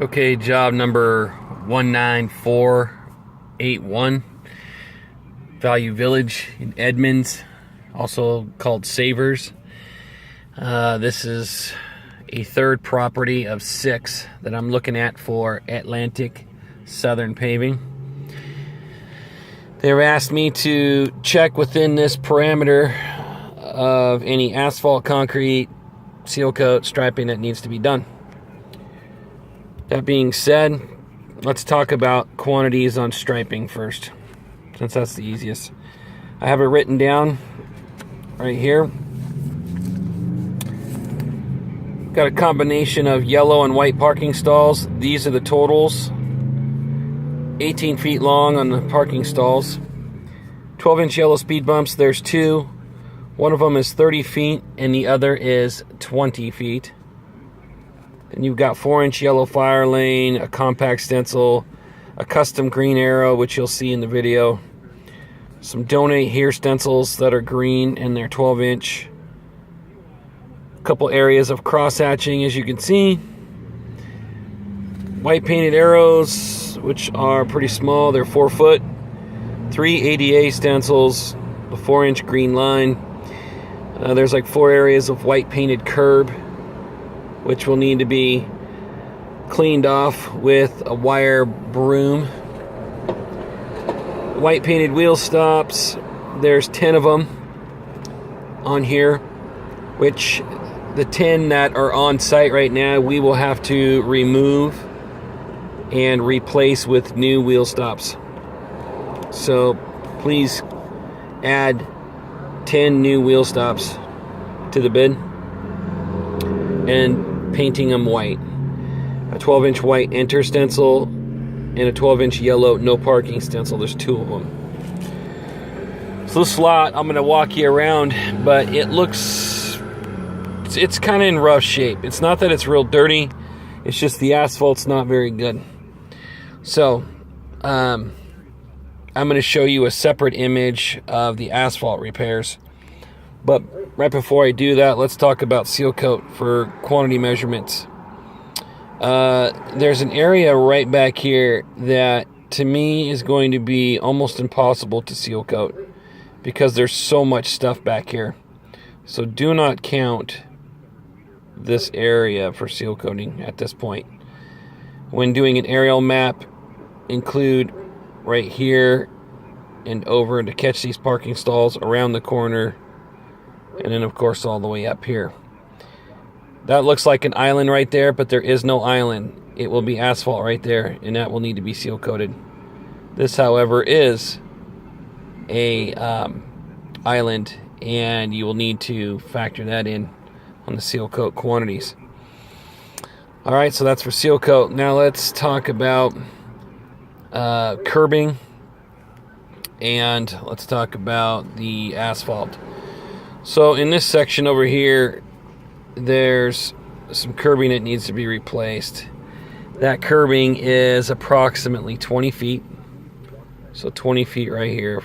Okay, job number 19481, Value Village in Edmonds, also called Savers. This is a third property of 6 that I'm looking at for Atlantic Southern Paving. They've asked me to check within this parameter of any asphalt, concrete, seal coat, striping that needs to be done. That being said, let's talk about quantities on striping first, since that's the easiest. I have it written down right here. Got a combination of yellow and white parking stalls. These are the totals. 18 feet long on the parking stalls. 12-inch yellow speed bumps, there's 2. One of them is 30 feet and the other is 20 feet. Then you've got 4-inch yellow fire lane, a compact stencil, a custom green arrow, which you'll see in the video. Some donate here stencils that are green and they're 12-inch. A couple areas of cross hatching, as you can see. White painted arrows, which are pretty small, they're 4 foot. 3 ADA stencils, the 4-inch green line. There's like 4 areas of white painted curb, which will need to be cleaned off with a wire broom. White painted wheel stops, there's 10 of them on here, which the 10 that are on site right now we will have to remove and replace with new wheel stops. So please add 10 new wheel stops to the bid, and painting them white. A 12-inch white enter stencil and a 12-inch yellow no parking stencil. There's 2 of them. So this lot, I'm going to walk you around, but it looks, it's kind of in rough shape. It's not that it's real dirty, it's just the asphalt's not very good. So I'm going to show you a separate image of the asphalt repairs. But right before I do that, let's talk about seal coat for quantity measurements. There's an area right back here that to me is going to be almost impossible to seal coat because there's so much stuff back here. So do not count this area for seal coating at this point. When doing an aerial map, include right here and over to catch these parking stalls around the corner, and then of course all the way up here. That looks like an island right there, but there is no island. It will be asphalt right there, and that will need to be seal coated. This, however, is a island, and you will need to factor that in on the seal coat quantities. Alright, so that's for seal coat. Now let's talk about curbing, and let's talk about the asphalt. So in this section over here, there's some curbing that needs to be replaced. That curbing is approximately 20 feet. So 20 feet right here,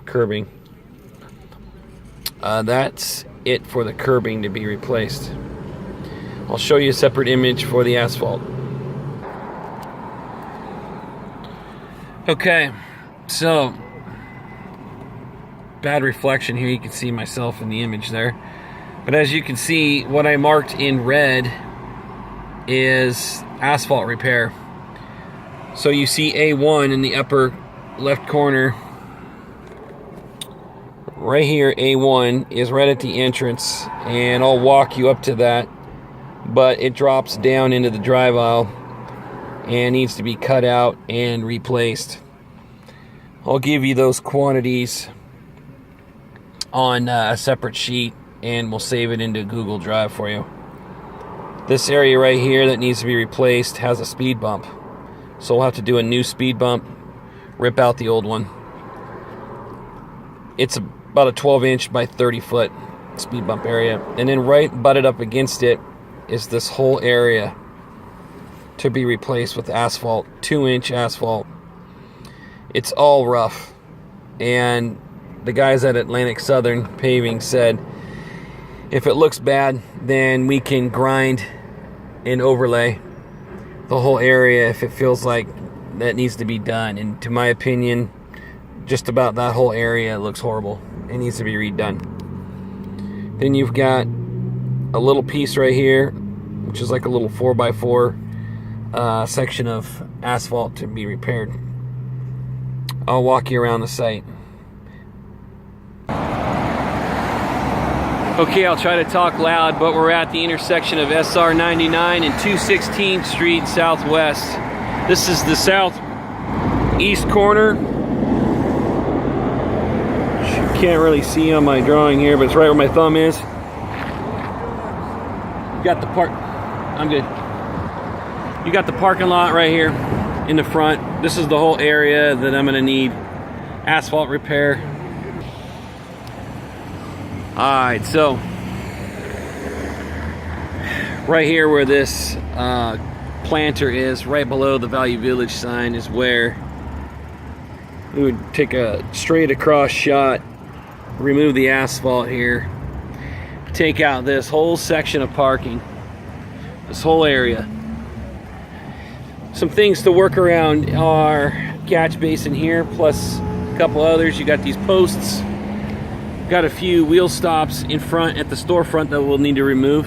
curbing. That's it for the curbing to be replaced. I'll show you a separate image for the asphalt. Okay, so bad reflection here, you can see myself in the image there, but as you can see, what I marked in red is asphalt repair. So you see A1 in the upper left corner right here. A1 is right at the entrance, and I'll walk you up to that, but it drops down into the drive aisle and needs to be cut out and replaced. I'll give you those quantities on a separate sheet, and we'll save it into Google Drive for you. This area right here that needs to be replaced has a speed bump, so we'll have to do a new speed bump, rip out the old one. It's about a 12-inch by 30-foot speed bump area, and then right butted up against it is this whole area to be replaced with asphalt, 2-inch asphalt. It's all rough, and the guys at Atlantic Southern Paving said if it looks bad, then we can grind and overlay the whole area if it feels like that needs to be done. And to my opinion, just about that whole area looks horrible. It needs to be redone. Then you've got a little piece right here, which is like a little 4x4 section of asphalt to be repaired. I'll walk you around the site. Okay, I'll try to talk loud, but we're at the intersection of SR 99 and 216th Street Southwest. This is the southeast corner. You can't really see on my drawing here, but it's right where my thumb is. You got the I'm good. You got the parking lot right here in the front. This is the whole area that I'm gonna need asphalt repair. Alright, so right here where this planter is, right below the Value Village sign, is where we would take a straight across shot, remove the asphalt here, take out this whole section of parking, this whole area. Some things to work around are catch basin here, plus a couple others. You got these posts. Got a few wheel stops in front at the storefront that we'll need to remove.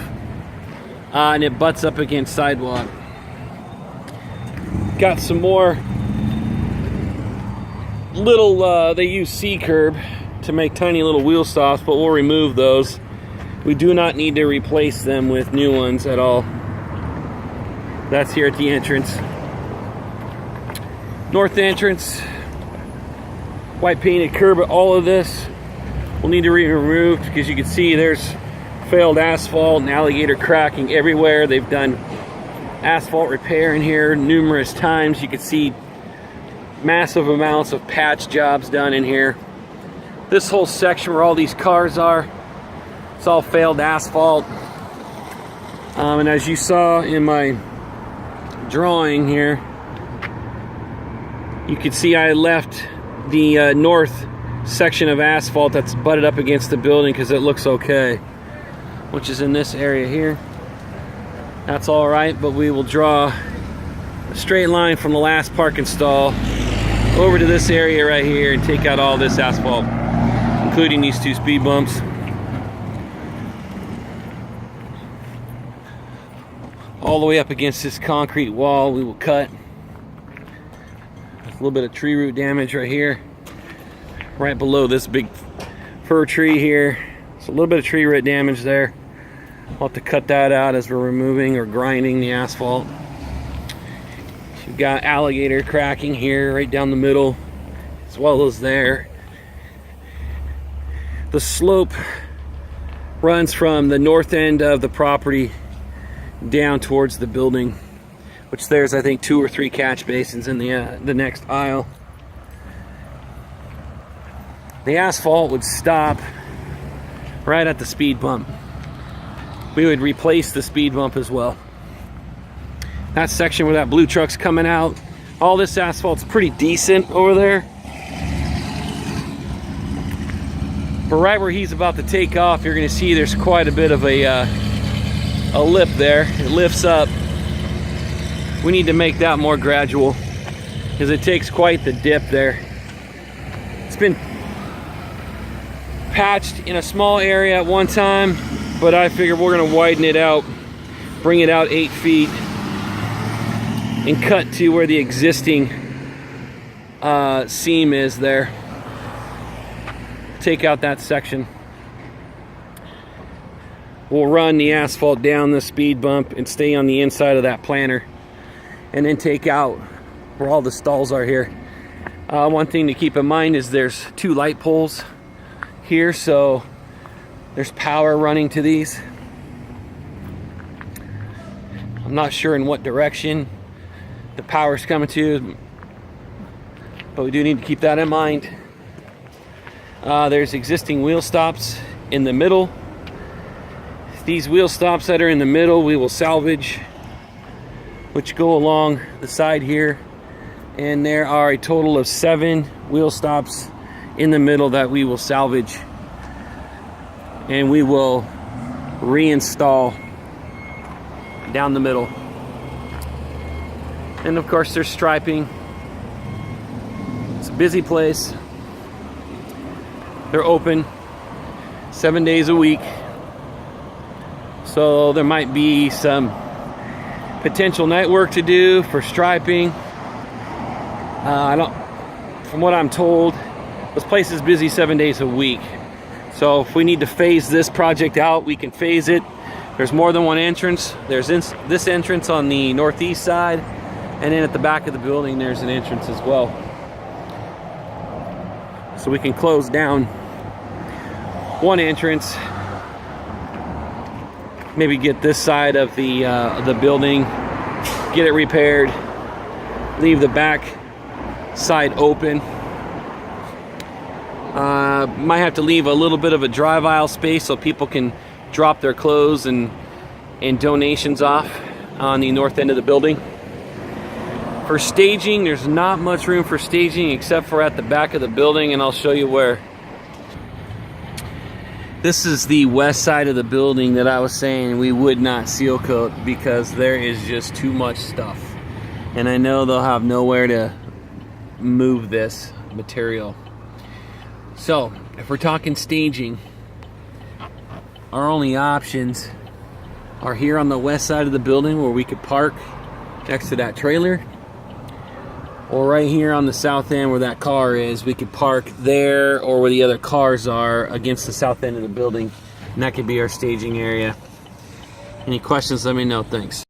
And it butts up against sidewalk. Got some more little, they use C-curb to make tiny little wheel stops, but we'll remove those. We do not need to replace them with new ones at all. That's here at the entrance. North entrance, white painted curb. All of this will need to be removed because you can see there's failed asphalt and alligator cracking everywhere. They've done asphalt repair in here numerous times. You can see massive amounts of patch jobs done in here. This whole section where all these cars are, it's all failed asphalt. And as you saw in my drawing here, you can see I left the north section of asphalt that's butted up against the building because it looks okay, which is in this area here. That's all right, but we will draw a straight line from the last parking stall over to this area right here and take out all this asphalt, including these two speed bumps. All the way up against this concrete wall we will cut. A little bit of tree root damage right here, right below this big fir tree here. So a little bit of tree root damage there. We'll have to cut that out as we're removing or grinding the asphalt. You've got alligator cracking here right down the middle, as well as there. The slope runs from the north end of the property down towards the building, which there's, I think, 2 or 3 catch basins in the next aisle. The asphalt would stop right at the speed bump. We would replace the speed bump as well. That section where that blue truck's coming out, all this asphalt's pretty decent over there. But right where he's about to take off, you're gonna see there's quite a bit of a lip there. It lifts up. We need to make that more gradual because it takes quite the dip there. It's been patched in a small area at one time, but I figured we're gonna widen it out, bring it out 8 feet, and cut to where the existing seam is there. Take out that section. We'll run the asphalt down the speed bump and stay on the inside of that planter, and then take out where all the stalls are here. One thing to keep in mind is there's 2 light poles here, so there's power running to these. I'm not sure in what direction the power's coming to, but we do need to keep that in mind. There's existing wheel stops in the middle. These wheel stops that are in the middle we will salvage, which go along the side here, and there are a total of 7 wheel stops in the middle that we will salvage, and we will reinstall down the middle. And of course there's striping. It's a busy place. They're open 7 days a week. So there might be some potential night work to do for striping. From what I'm told, this place is busy 7 days a week. So if we need to phase this project out, we can phase it. There's more than one entrance. There's this entrance on the northeast side, and then at the back of the building there's an entrance as well. So we can close down one entrance, maybe get this side of the building, get it repaired, leave the back side open. Might have to leave a little bit of a drive aisle space so people can drop their clothes and donations off on the north end of the building. For staging, there's not much room for staging except for at the back of the building, and I'll show you where. This is the west side of the building that I was saying we would not seal coat because there is just too much stuff. And I know they'll have nowhere to move this material. So, if we're talking staging, our only options are here on the west side of the building where we could park next to that trailer, or right here on the south end where that car is, we could park there or where the other cars are against the south end of the building, and that could be our staging area. Any questions, let me know. Thanks.